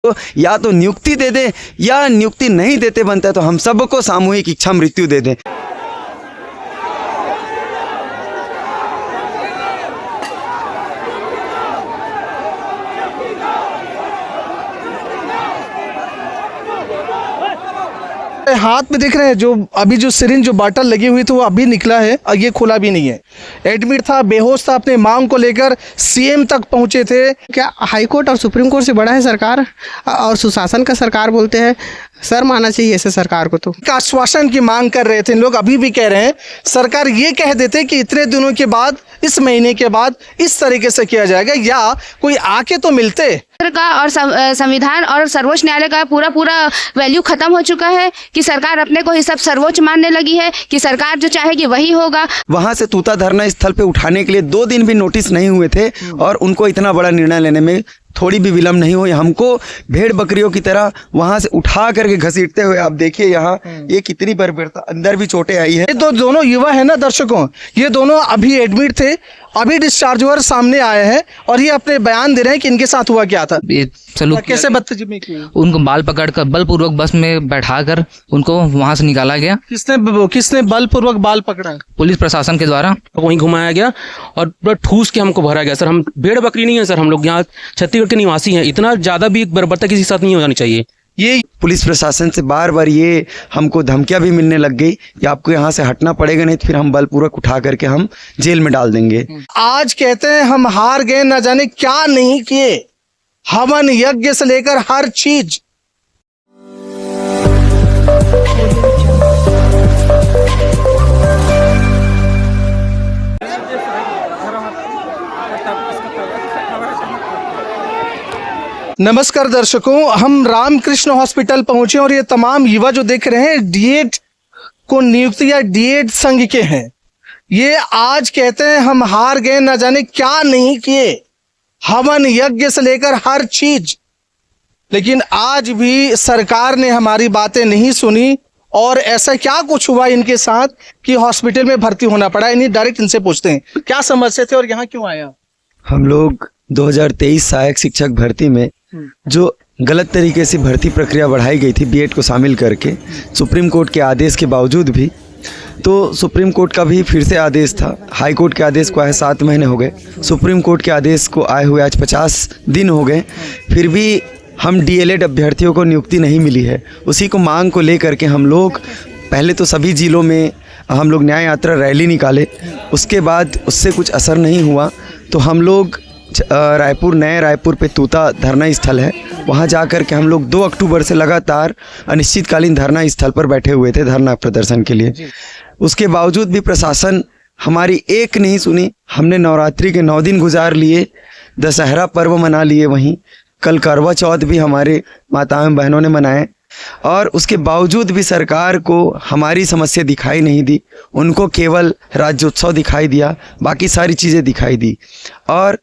तो या तो नियुक्ति दे दे, या नियुक्ति नहीं देते बनता है तो हम सबको सामूहिक इच्छा मृत्यु दे दें। हाथ में देख रहे हैं जो अभी जो सिरिंज जो बॉटल लगी हुई थी वो अभी निकला है और ये खुला भी नहीं है। एडमिट था, बेहोश था, अपने मांग को लेकर सीएम तक पहुंचे थे। क्या हाईकोर्ट और सुप्रीम कोर्ट से बड़ा है सरकार और सुशासन का सरकार बोलते हैं? सर मानना चाहिए ऐसे सरकार को। तो आश्वासन की मांग कर रहे थे लोग, अभी भी कह रहे हैं। सरकार ये कह देते कि इतने दिनों के बाद, इस महीने के बाद इस तरीके से किया जाएगा, या कोई आके तो मिलते। का और संविधान और सर्वोच्च न्यायालय का पूरा वैल्यू खत्म हो चुका है कि सरकार अपने को ही सब सर्वोच्च मानने लगी है कि सरकार जो चाहेगी वही होगा। वहां से तूता धरना स्थल पे उठाने के लिए 2 दिन भी नोटिस नहीं हुए थे और उनको इतना बड़ा निर्णय लेने में थोड़ी भी विलम्ब नहीं हुई। हमको भेड़ बकरियों की तरह वहां से उठा करके घसीटते हुए, आप देखिए यहाँ ये कितनी बर्बरता, अंदर भी चोटें आई है। ये दोनों युवा है ना दर्शकों, ये दोनों अभी एडमिट थे, अभी डिस्चार्ज हुआ सामने आए हैं और ये अपने बयान दे रहे हैं कि इनके साथ हुआ क्या था। कैसे बदतमीजी की? उनको बाल पकड़कर बलपूर्वक बस में बैठाकर उनको वहां से निकाला गया। किसने बलपूर्वक बाल पकड़ा? पुलिस प्रशासन के द्वारा वहीं घुमाया गया और पूरा ठूस के हमको भरा गया। सर हम भेड़ बकरी नहीं है सर, हम लोग यहाँ छत्तीसगढ़ के निवासी हैं। इतना ज्यादा भी बर्बरता किसी के साथ नहीं हो जानी चाहिए। ये पुलिस प्रशासन से बार बार ये हमको धमकियां भी मिलने लग गई कि आपको यहाँ से हटना पड़ेगा, नहीं तो फिर हम बलपूर्वक उठा करके हम जेल में डाल देंगे। आज कहते हैं हम हार गए, न जाने क्या नहीं किए, हवन यज्ञ से लेकर हर चीज। नमस्कार दर्शकों, हम रामकृष्ण हॉस्पिटल पहुंचे और ये तमाम युवा जो देख रहे हैं डीएड को नियुक्ति या डीएड संघ के हैं। ये आज कहते हैं हम हार गए, न जाने क्या नहीं किए, हवन यज्ञ से लेकर हर चीज। लेकिन आज भी सरकार ने हमारी बातें नहीं सुनी और ऐसा क्या कुछ हुआ इनके साथ कि हॉस्पिटल में भर्ती होना पड़ा। इन्हीं डायरेक्ट इनसे पूछते हैं, क्या समस्या थे और यहाँ क्यों आया? हम लोग 2023 सहायक शिक्षक भर्ती में जो गलत तरीके से भर्ती प्रक्रिया बढ़ाई गई थी बीएड को शामिल करके, सुप्रीम कोर्ट के आदेश के बावजूद भी, तो सुप्रीम कोर्ट का भी फिर से आदेश था। हाई कोर्ट के आदेश को आए 7 महीने हो गए, सुप्रीम कोर्ट के आदेश को आए हुए आज 50 दिन हो गए, फिर भी हम डीएलएड अभ्यर्थियों को नियुक्ति नहीं मिली है। उसी को मांग को लेकर के हम लोग पहले तो सभी जिलों में हम लोग न्याय यात्रा रैली निकाले। उसके बाद उससे कुछ असर नहीं हुआ तो हम लोग नए रायपुर पे तूता धरना स्थल है, वहाँ जा कर के हम लोग 2 अक्टूबर से लगातार अनिश्चितकालीन धरना स्थल पर बैठे हुए थे धरना प्रदर्शन के लिए। उसके बावजूद भी प्रशासन हमारी एक नहीं सुनी। हमने नवरात्रि के 9 दिन गुजार लिए, दशहरा पर्व मना लिए, वहीं कल करवा चौथ भी हमारे माताएं बहनों ने मनाए और उसके बावजूद भी सरकार को हमारी समस्या दिखाई नहीं दी। उनको केवल राज्योत्सव दिखाई दिया, बाकी सारी चीज़ें दिखाई दी और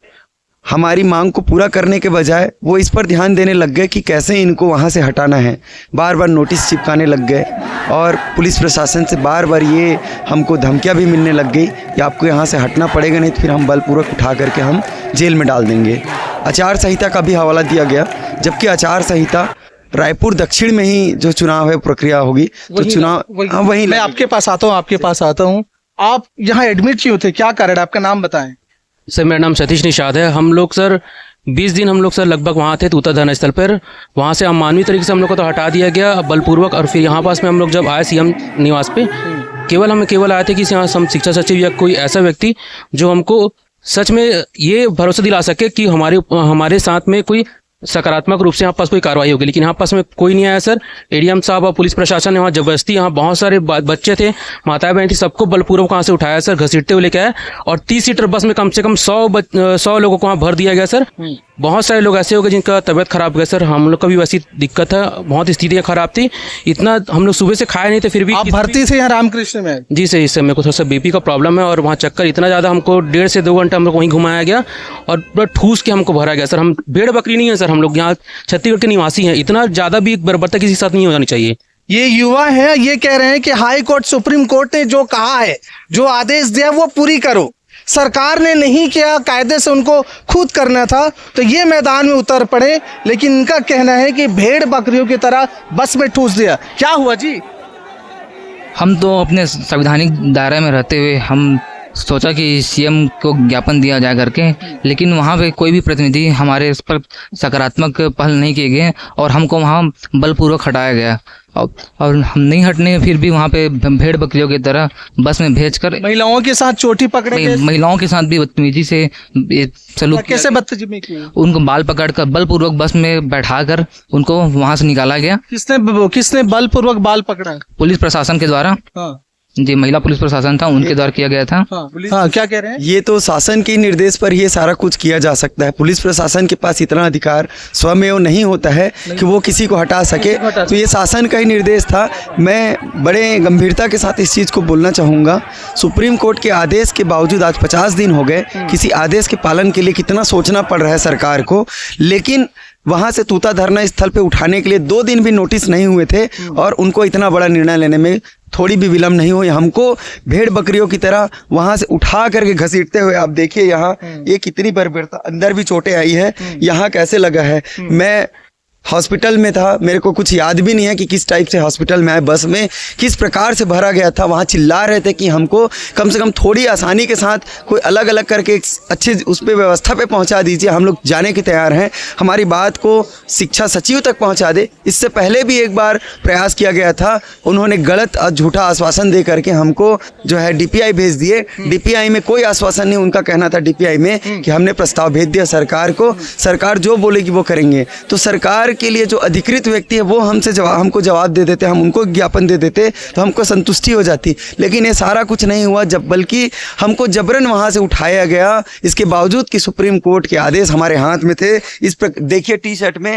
हमारी मांग को पूरा करने के बजाय वो इस पर ध्यान देने लग गए कि कैसे इनको वहाँ से हटाना है। बार बार नोटिस चिपकाने लग गए और पुलिस प्रशासन से बार बार ये हमको धमकियाँ भी मिलने लग गई कि आपको यहाँ से हटना पड़ेगा, नहीं तो फिर हम बलपूर्वक उठा करके हम जेल में डाल देंगे। आचार संहिता का भी हवाला दिया गया, जबकि आचार संहिता रायपुर दक्षिण में ही जो चुनाव है प्रक्रिया होगी तो चुनाव वहीं। मैं आपके पास आता हूँ। आप यहाँ एडमिट क्यों थे, क्या कारण? आपका नाम बताएं। सर मेरा नाम सतीश निषाद है। हम लोग सर 20 दिन हम लोग सर लगभग वहाँ थे तूता धरना स्थल पर। वहाँ से अमानवीय तरीके से हम लोग को तो हटा दिया गया बलपूर्वक और फिर यहाँ पास में हम लोग जब आए सीएम निवास पे, केवल आए थे कि यहाँ हम शिक्षा सचिव या कोई ऐसा व्यक्ति जो हमको सच में ये भरोसा दिला सके कि हमारे साथ में कोई सकारात्मक रूप से यहाँ पास कोई कार्रवाई होगी। लेकिन यहाँ पास में कोई नहीं आया सर। एडीएम साहब और पुलिस प्रशासन ने वहाँ जबरदस्ती, यहाँ बहुत सारे बच्चे थे, माताएं बहन थी, सबको बलपूर्वक वहाँ से उठाया सर, घसीटते हुए लेके आए और 30 सीटर बस में कम से कम 100 लोगों को वहाँ भर दिया गया सर। बहुत सारे लोग ऐसे हो गए जिनका तबीयत खराब हो गया सर। हम लोग का भी वैसी दिक्कत है, बहुत स्थितियाँ खराब थी। इतना हम लोग सुबह से खाए नहीं थे फिर भी। आप भर्ती थे यहाँ रामकृष्ण में? जी सर, इस समय को थोड़ा सा बीपी का प्रॉब्लम है और वहाँ चक्कर इतना ज़्यादा, हमको 1.5 से 2 घंटा हम लोग वहीं घुमाया गया और पूरा ठूस के हमको भरा गया सर। हम भेड़ बकरी नहीं है सर, हम लोग यहाँ छत्तीसगढ़ के निवासी हैं। इतना ज़्यादा भी बर्बरता किसी के साथ नहीं हो जानी चाहिए। ये युवा हैं, ये कह रहे हैं कि हाई कोर्ट सुप्रीम कोर्ट ने जो कहा है, जो आदेश दिया वो पूरी करो। सरकार ने नहीं किया, कायदे से उनको खुद करना था, तो ये मैदान में उतर पड़े। लेकिन इनका कहना है कि भेड़ बकरियों की तरह बस में ठूस दिया। क्या हुआ जी? हम तो अपने संवैधानिक दायरे में रहते हुए हम सोचा कि सीएम को ज्ञापन दिया जाए करके, लेकिन वहाँ पे कोई भी प्रतिनिधि हमारे इस पर सकारात्मक पहल नहीं किए गए और हमको वहाँ बलपूर्वक हटाया गया और हम नहीं हटने फिर भी वहाँ पे भेड़ बकरियों की तरह बस में भेजकर महिलाओं के साथ चोटी पकड़े गए। महिलाओं के साथ भी बदतमीजी से सलूक किया कैसे गया। बदतमीजी की? उनको बाल पकड़कर बलपूर्वक बस में बैठाकर उनको वहाँ से निकाला गया। किसने बलपूर्वक बाल पकड़ा? पुलिस प्रशासन के द्वारा। हाँ जी, महिला पुलिस प्रशासन था, उनके द्वारा किया गया था। हाँ, क्या कह रहे हैं? ये तो शासन के निर्देश पर ये सारा कुछ किया जा सकता है। पुलिस प्रशासन के पास इतना अधिकार स्वयं नहीं होता है कि वो किसी को हटा सके, तो ये शासन का ही निर्देश था। मैं बड़े गंभीरता के साथ इस चीज़ को बोलना चाहूँगा। सुप्रीम कोर्ट के आदेश के बावजूद आज 50 दिन हो गए, किसी आदेश के पालन के लिए कितना सोचना पड़ रहा है सरकार को, लेकिन वहाँ से तूता धरना स्थल पे उठाने के लिए 2 दिन भी नोटिस नहीं हुए थे और उनको इतना बड़ा निर्णय लेने में थोड़ी भी विलम्ब नहीं हुई। हमको भेड़ बकरियों की तरह वहाँ से उठा करके घसीटते हुए, आप देखिए यहाँ ये कितनी बर्बरता, अंदर भी चोटें आई है, यहाँ कैसे लगा है। मैं हॉस्पिटल में था, मेरे को कुछ याद भी नहीं है कि किस टाइप से हॉस्पिटल में आए, बस में किस प्रकार से भरा गया था। वहाँ चिल्ला रहे थे कि हमको कम से कम थोड़ी आसानी के साथ कोई अलग अलग करके एक अच्छी उस पर व्यवस्था पे पहुँचा दीजिए, हम लोग जाने के तैयार हैं, हमारी बात को शिक्षा सचिव तक पहुँचा दे। इससे पहले भी एक बार प्रयास किया गया था, उन्होंने गलत और झूठा आश्वासन दे करके हमको जो है DPI भेज दिए। DPI में कोई आश्वासन नहीं, उनका कहना था DPI में कि हमने प्रस्ताव भेज दिया सरकार को, सरकार जो बोलेगी वो करेंगे। तो सरकार के लिए जो अधिकृत व्यक्ति है वो हमको जवाब दे देते, हम उनको ज्ञापन दे देते तो हमको संतुष्टि हो जाती। लेकिन ये सारा कुछ नहीं हुआ, जब बल्कि हमको जबरन वहाँ से उठाया गया, इसके बावजूद कि सुप्रीम कोर्ट के आदेश हमारे हाथ में थे। इस पर देखिए टी-शर्ट में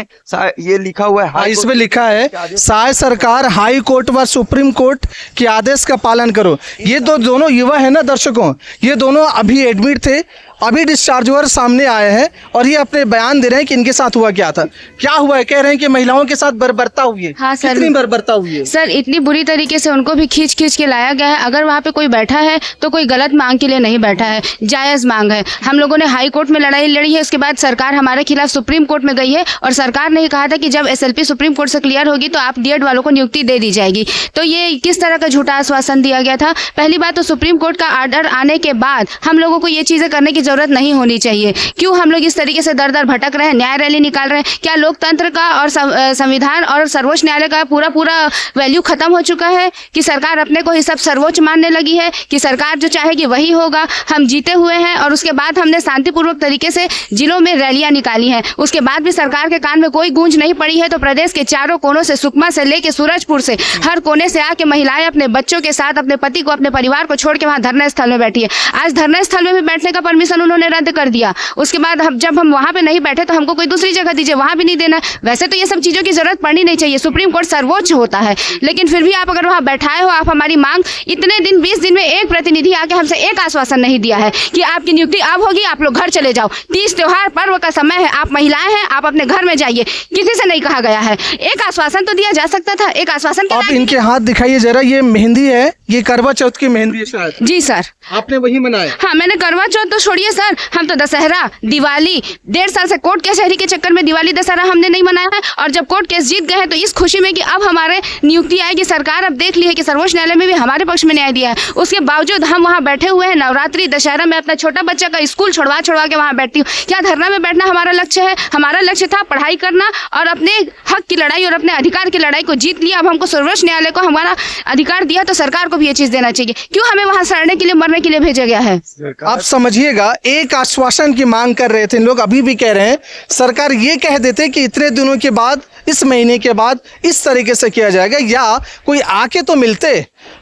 ये लिखा हुआ है, इसमें लिखा है शायद सरकार हाई कोर्ट व सुप्रीम कोर्ट के आदेश का पालन करो। ये दोनों युवा है ना दर्शकों, ये दोनों अभी एडमिट थे, अभी डिस्चार्ज होकर सामने आए हैं और ये अपने बयान दे रहे हैं कि इनके साथ हुआ क्या था, क्या हुआ है। कह रहे हैं कि महिलाओं के साथ बर्बरता हुई है। हाँ सर, कितनी बर्बरता हुई है सर? इतनी बुरी तरीके से उनको भी खींच के लाया गया है। अगर वहाँ पे कोई बैठा है तो कोई गलत मांग के लिए नहीं बैठा है, जायज़ मांग है। हम लोगों ने हाई कोर्ट में लड़ाई लड़ी है, उसके बाद सरकार हमारे खिलाफ सुप्रीम कोर्ट में गई है और सरकार ने कहा था कि जब SLP सुप्रीम कोर्ट से क्लियर होगी तो आप DED वालों को नियुक्ति दे दी जाएगी। तो ये किस तरह का झूठा आश्वासन दिया गया था। पहली बात तो सुप्रीम कोर्ट का ऑर्डर आने के बाद हम लोगों को ये चीज़ें करने की जरूरत नहीं होनी चाहिए। क्यों हम लोग इस तरीके से दर दर भटक रहे हैं, न्याय रैली निकाल रहे हैं? क्या लोकतंत्र का और संविधान और सर्वोच्च न्यायालय का पूरा वैल्यू खत्म हो चुका है कि सरकार अपने को ही सब सर्वोच्च मानने लगी है कि सरकार जो चाहेगी वही होगा? हम जीते हुए हैं और उसके बाद हमने शांतिपूर्वक तरीके से जिलों में रैलियां निकाली हैं, उसके बाद भी सरकार के कान में कोई गूंज नहीं पड़ी है। तो प्रदेश के चारों कोनों से, सुकमा से लेके सूरजपुर से, हर कोने से आके महिलाएं अपने बच्चों के साथ, अपने पति को, अपने परिवार को छोड़ के वहाँ धरना स्थल में बैठी है। आज धरना स्थल में भी बैठने का परमिशन उन्होंने रद्द कर दिया। उसके बाद जब हम वहाँ पे नहीं बैठे तो हमको कोई दूसरी जगह दीजिए, वहाँ भी नहीं देना। वैसे तो ये सब चीज़ों की जरूरत पड़नी नहीं चाहिए, सुप्रीम कोर्ट सर्वोच्च होता है, लेकिन फिर भी आप अगर वहाँ बैठाए हो, आप हमारी मांग, इतने दिन 20 दिन में एक प्रतिनिधि आके हमसे एक आश्वासन नहीं दिया है कि आपकी नियुक्ति अब होगी, आप लोग घर चले जाओ, 30 त्योहार पर्व का समय है, आप महिलाएं हैं, आप अपने घर में जाइए। किसी से नहीं कहा गया है, एक आश्वासन तो दिया जा सकता था। एक आश्वासन आप इनके हाथ दिखाइए जरा, ये मेहंदी है, ये करवा चौथ की मेहंदी है शायद। जी सर, आपने वही मनाया? हाँ, मैंने करवा चौथ तो छोड़िए सर, हम तो दशहरा, दिवाली, 1.5 साल से कोर्ट कचहरी के चक्कर में दिवाली दशहरा हमने नहीं मनाया है। और जब कोर्ट केस जीत गए हैं तो इस खुशी में कि अब हमारे नियुक्ति आएगी, सरकार अब देख ली है कि सर्वोच्च न्यायालय में भी हमारे पक्ष में न्याय दिया है, उसके बावजूद हम वहाँ बैठे हुए हैं। नवरात्रि दशहरा में अपना छोटा बच्चा का स्कूल छुड़वा के वहाँ बैठती हूँ। क्या धरना में बैठना हमारा लक्ष्य है? हमारा लक्ष्य था पढ़ाई करना और अपने हक की लड़ाई और अपने अधिकार की लड़ाई को जीत लिया। अब हमको सर्वोच्च न्यायालय को हमारा अधिकार दिया तो सरकार को भी ये चीज़ देना चाहिए। क्यों हमें वहाँ सड़ने के लिए, मरने के लिए भेजा गया है? आप समझिएगा, एक आश्वासन की मांग कर रहे थे लोग, अभी भी कह रहे हैं सरकार ये कह देते कि इतने दिनों के बाद, इस महीने के बाद इस तरीके से किया जाएगा, या कोई आके तो मिलते।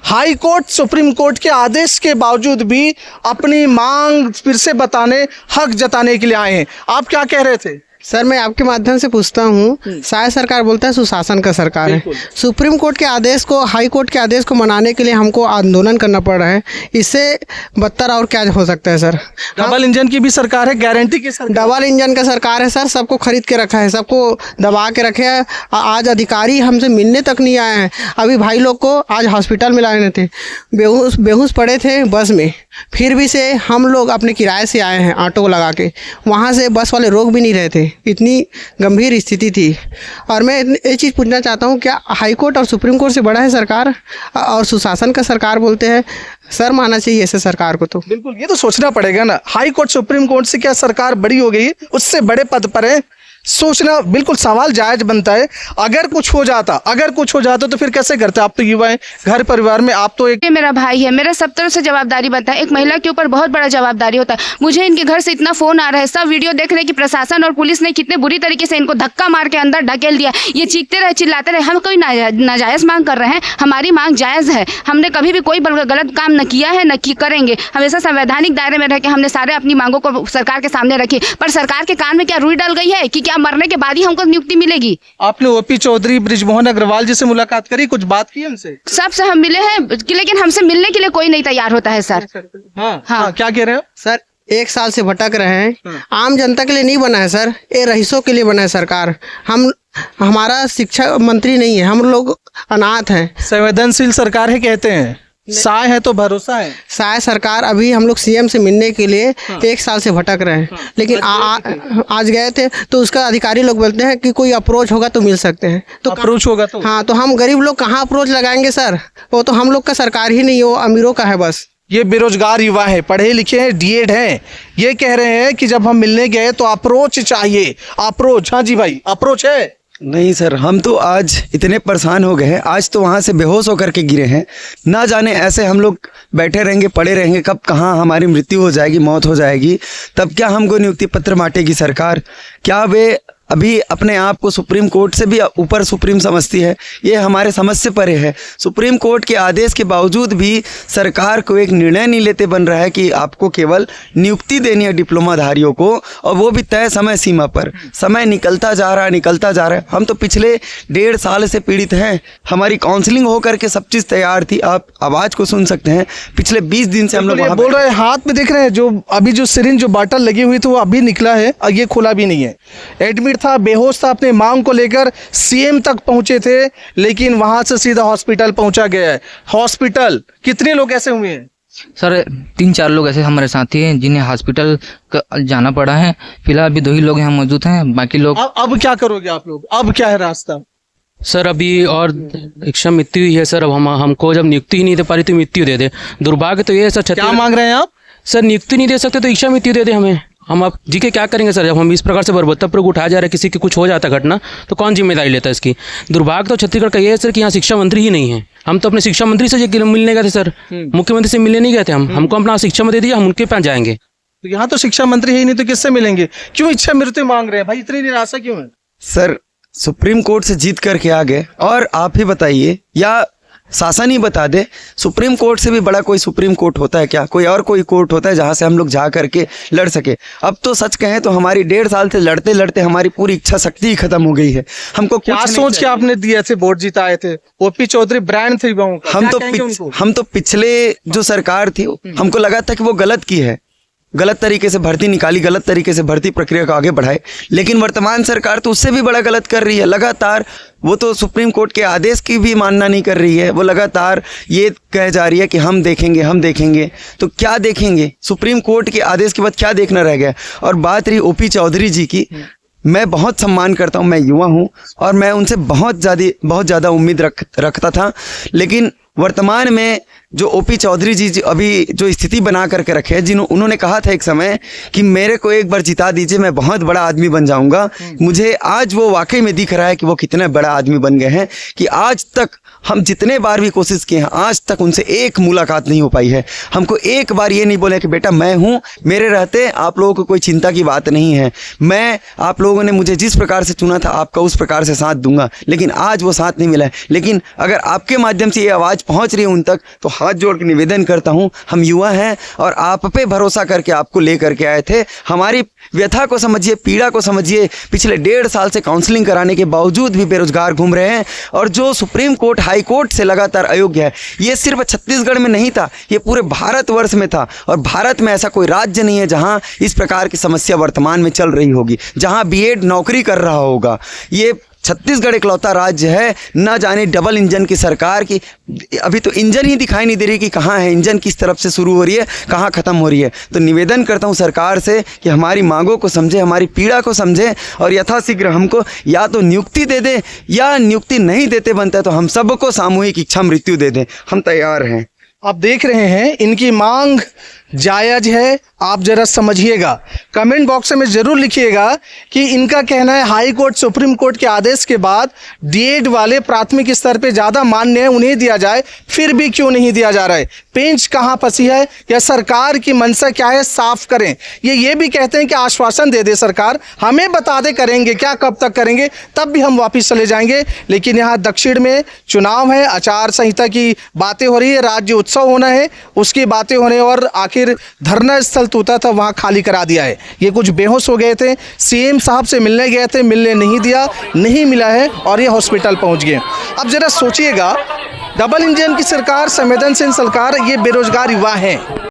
हाई कोर्ट, सुप्रीम कोर्ट के आदेश के बावजूद भी अपनी मांग फिर से बताने, हक जताने के लिए आए हैं। आप क्या कह रहे थे? सर, मैं आपके माध्यम से पूछता हूँ, शायद सरकार बोलता है सुशासन का सरकार है, सुप्रीम कोर्ट के आदेश को, हाई कोर्ट के आदेश को मनाने के लिए हमको आंदोलन करना पड़ रहा है, इससे बदतर और क्या हो सकता है सर? डबल इंजन की भी सरकार है, गारंटी की सरकार, डबल इंजन का सरकार है सर, सबको खरीद के रखा है, सबको दबा के रखे है। आज अधिकारी हमसे मिलने तक नहीं आए हैं। अभी भाई लोग को आज हॉस्पिटल में लाए थे, बेहोश पड़े थे बस में, फिर भी से हम लोग अपने किराए से आए हैं ऑटो लगा के, वहाँ से बस वाले रोक भी नहीं रहे थे, इतनी गंभीर स्थिति थी। और मैं ये चीज़ पूछना चाहता हूँ, क्या हाई कोर्ट और सुप्रीम कोर्ट से बड़ा है सरकार? और सुशासन का सरकार बोलते हैं, सर मानना चाहिए ऐसे सरकार को। तो बिल्कुल, ये तो सोचना पड़ेगा ना, हाई कोर्ट सुप्रीम कोर्ट से क्या सरकार बड़ी हो गई, उससे बड़े पद पर है, सोचना बिल्कुल सवाल जायज बनता है। अगर कुछ हो जाता तो फिर कैसे करते? आप तो युवा हैं, घर परिवार में आप तो एक ये मेरा भाई है, मेरा सब तरफ से जवाबदारी बनता है। एक महिला के ऊपर बहुत बड़ा जवाबदारी होता है। मुझे इनके घर से इतना फोन आ रहा है, सब वीडियो देख रहे हैं कि प्रशासन और पुलिस ने कितने बुरी तरीके से इनको धक्का मार के अंदर ढकेल दिया। ये चीखते रहे, चिल्लाते रहे। हम कोई नाजायज मांग कर रहे हैं, हमारी मांग जायज है। हमने कभी भी कोई गलत काम न किया है, न करेंगे। हमेशा संवैधानिक दायरे में रह के हमने सारे अपनी मांगों को सरकार के सामने रखी। पर सरकार के कान में क्या रुई डल गई है कि क्या मरने के बाद ही हमको नियुक्ति मिलेगी? आपने ओपी चौधरी, बृजमोहन अग्रवाल जी से मुलाकात करी, कुछ बात की हमसे? सबसे हम मिले हैं, लेकिन हमसे मिलने के लिए कोई नहीं तैयार होता है सर। हाँ, क्या कह रहे हो सर, 1 साल से भटक रहे हैं। आम जनता के लिए नहीं बना है सर, ये रईसों के लिए बना है सरकार। हमारा शिक्षा मंत्री नहीं है, हम लोग अनाथ हैं। संवेदनशील सरकार है कहते हैं, साय है तो भरोसा है। साय सरकार अभी हम लोग सीएम से मिलने के लिए 1 साल से भटक रहे हैं, लेकिन आज गए थे तो उसका अधिकारी लोग बोलते हैं कि कोई अप्रोच होगा तो मिल सकते हैं। तो अप्रोच होगा तो हाँ, तो हम गरीब लोग कहाँ अप्रोच लगाएंगे सर? वो तो हम लोग का सरकार ही नहीं है, वो अमीरों का है बस। ये बेरोजगार युवा है, पढ़े लिखे हैं, डीएड हैं, ये कह रहे हैं कि जब हम मिलने गए तो अप्रोच चाहिए। अप्रोच, हाँ जी भाई, अप्रोच है? नहीं सर, हम तो आज इतने परेशान हो गए हैं, आज तो वहाँ से बेहोश होकर के गिरे हैं। ना जाने ऐसे हम लोग बैठे रहेंगे, पड़े रहेंगे, कब कहाँ हमारी मृत्यु हो जाएगी, मौत हो जाएगी, तब क्या हमको नियुक्ति पत्र बांटेगी सरकार? क्या वे अभी अपने आप को सुप्रीम कोर्ट से भी ऊपर सुप्रीम समझती है? ये हमारे समझ से परे है। सुप्रीम कोर्ट के आदेश के बावजूद भी सरकार को एक निर्णय नहीं लेते बन रहा है कि आपको केवल नियुक्ति देनी है डिप्लोमाधारियों को, और वो भी तय समय सीमा पर। समय निकलता जा रहा है। हम तो पिछले 1.5 साल से पीड़ित हैं। हमारी काउंसलिंग होकर के सब चीज़ तैयार थी, आप आवाज़ को सुन सकते हैं। पिछले 20 दिन से हम लोग वहाँ बोल रहे हैं, हाथ में देख रहे हैं जो अभी जो सिरिंज जो बॉटल लगी हुई थी वो अभी निकला है और ये खुला भी नहीं है। एडमिट था, बेहोश था, अपने मांग को लेकर सीएम तक पहुंचे थे, लेकिन वहां से सीधा हॉस्पिटल पहुंचा गया है। हॉस्पिटल कितने लोग ऐसे हुए हैं सर? 3-4 लोग ऐसे हमारे साथी हैं जिन्हें हॉस्पिटल जाना पड़ा है। फिलहाल अभी 2 ही लोग यहाँ मौजूद हैं, बाकी लोग। अब क्या करोगे आप लोग? अब क्या है रास्ता? सर अभी और इच्छा मृत्यु ही है सर। अब हमको जब नियुक्ति ही नहीं दे पा रही तो मृत्यु दे दे। दुर्भाग्य तो ये है सर। क्या मांग रहे हैं आप? सर नियुक्ति नहीं दे सकते तो इच्छा मृत्यु दे दे हमें। हम आप जी के क्या करेंगे सर? जब हम इस प्रकार से बर्बरतापूर्वक उठाया जा रहा है, किसी की कुछ हो जाता घटना तो कौन जिम्मेदारी लेता है इसकी? दुर्भाग्य तो छत्तीसगढ़ का ये है सर कि यहाँ शिक्षा मंत्री ही नहीं है। हम तो अपने शिक्षा मंत्री से मिलने गए थे सर, मुख्यमंत्री से मिलने नहीं गए थे। हमको अपना शिक्षा मंत्री दिया, हम उनके पास जाएंगे। तो यहाँ तो शिक्षा मंत्री है ही नहीं, तो किससे मिलेंगे? क्यों इच्छा मृत्यु मांग रहे हैं भाई? इतनी निराशा क्यों है? सर सुप्रीम कोर्ट से जीत करके आ गए, और आप ही बताइए या शासन ही बता दे, सुप्रीम कोर्ट से भी बड़ा कोई सुप्रीम कोर्ट होता है क्या? कोई और कोई कोर्ट होता है जहां से हम लोग जा करके लड़ सके? अब तो सच कहें तो हमारी 1.5 साल से लड़ते लड़ते हमारी पूरी इच्छा शक्ति ही खत्म हो गई है। हमको क्या सोच के आपने दिए थे, वोट जिताए थे? ओपी चौधरी ब्रांड थे युवाओं का। हम तो पिछले जो सरकार थी हमको लगा था कि वो गलत की है, गलत तरीके से भर्ती निकाली, गलत तरीके से भर्ती प्रक्रिया को आगे बढ़ाए। लेकिन वर्तमान सरकार तो उससे भी बड़ा गलत कर रही है लगातार। वो तो सुप्रीम कोर्ट के आदेश की भी मानना नहीं कर रही है। वो लगातार ये कह जा रही है कि हम देखेंगे। तो क्या देखेंगे? सुप्रीम कोर्ट के आदेश के बाद क्या देखना रह गया? और बात रही ओपी चौधरी जी की, मैं बहुत सम्मान करता हूं, मैं युवा हूं और मैं उनसे बहुत ज़्यादा उम्मीद रखता था। लेकिन वर्तमान में जो ओपी चौधरी जी अभी जो स्थिति बना करके रखे हैं, उन्होंने कहा था एक समय कि मेरे को एक बार जिता दीजिए, मैं बहुत बड़ा आदमी बन जाऊंगा। मुझे आज वो वाकई में दिख रहा है कि वो कितने बड़ा आदमी बन गए हैं कि आज तक हम जितने बार भी कोशिश किए हैं, आज तक उनसे एक मुलाकात नहीं हो पाई है। हमको एक बार ये नहीं बोले कि बेटा मैं हूँ, मेरे रहते आप लोगों को कोई चिंता की बात नहीं है, मैं आप लोगों ने मुझे जिस प्रकार से चुना था आपका उस प्रकार से साथ दूंगा। लेकिन आज वो साथ नहीं मिला है। लेकिन अगर आपके माध्यम से ये आवाज़ पहुँच रही है उन तक, तो हाथ जोड़ के निवेदन करता हूँ, हम युवा हैं और आप पे भरोसा करके आपको ले करके आए थे। हमारी व्यथा को समझिए, पीड़ा को समझिए। पिछले 1.5 साल से काउंसलिंग कराने के बावजूद भी बेरोजगार घूम रहे हैं, और जो सुप्रीम कोर्ट हाई कोर्ट से लगातार अयोग्य है, ये सिर्फ छत्तीसगढ़ में नहीं था, ये पूरे भारतवर्ष में था। और भारत में ऐसा कोई राज्य नहीं है जहां इस प्रकार की समस्या वर्तमान में चल रही होगी, जहां बीएड नौकरी कर रहा होगा। ये छत्तीसगढ़ इकलौता राज्य है, ना जाने डबल इंजन की सरकार की अभी तो इंजन ही दिखाई नहीं दे रही कि कहाँ है इंजन, किस तरफ से शुरू हो रही है, कहाँ ख़त्म हो रही है। तो निवेदन करता हूँ सरकार से कि हमारी मांगों को समझे, हमारी पीड़ा को समझे और यथाशीघ्र हमको या तो नियुक्ति दे दे, या नियुक्ति नहीं देते बनता है तो हम सबको सामूहिक इच्छा मृत्यु दे दें। हम तैयार हैं। आप देख रहे हैं इनकी मांग जायज है, आप जरा समझिएगा। कमेंट बॉक्स में जरूर लिखिएगा कि इनका कहना है हाई कोर्ट सुप्रीम कोर्ट के आदेश के बाद डीएड वाले प्राथमिक स्तर पे ज़्यादा मान्य है, उन्हें दिया जाए, फिर भी क्यों नहीं दिया जा रहा है? पेंच कहाँ फंसी है या सरकार की मंशा क्या है, साफ करें। ये भी कहते हैं कि आश्वासन दे दे सरकार, हमें बता दे करेंगे क्या, कब तक करेंगे, तब भी हम वापस चले जाएंगे। लेकिन यहाँ दक्षिण में चुनाव है, आचार संहिता की बातें हो रही है, राज्य उत्सव होना है, उसकी बातें होने और आखिर धरना स्थल तूता था वहां खाली करा दिया है। ये कुछ बेहोश हो गए थे, सीएम साहब से मिलने गए थे, मिलने नहीं दिया, नहीं मिला है और ये हॉस्पिटल पहुंच गए। अब जरा सोचिएगा, डबल इंजन की सरकार, संवेदनशील सरकार, ये बेरोजगार युवा हैं।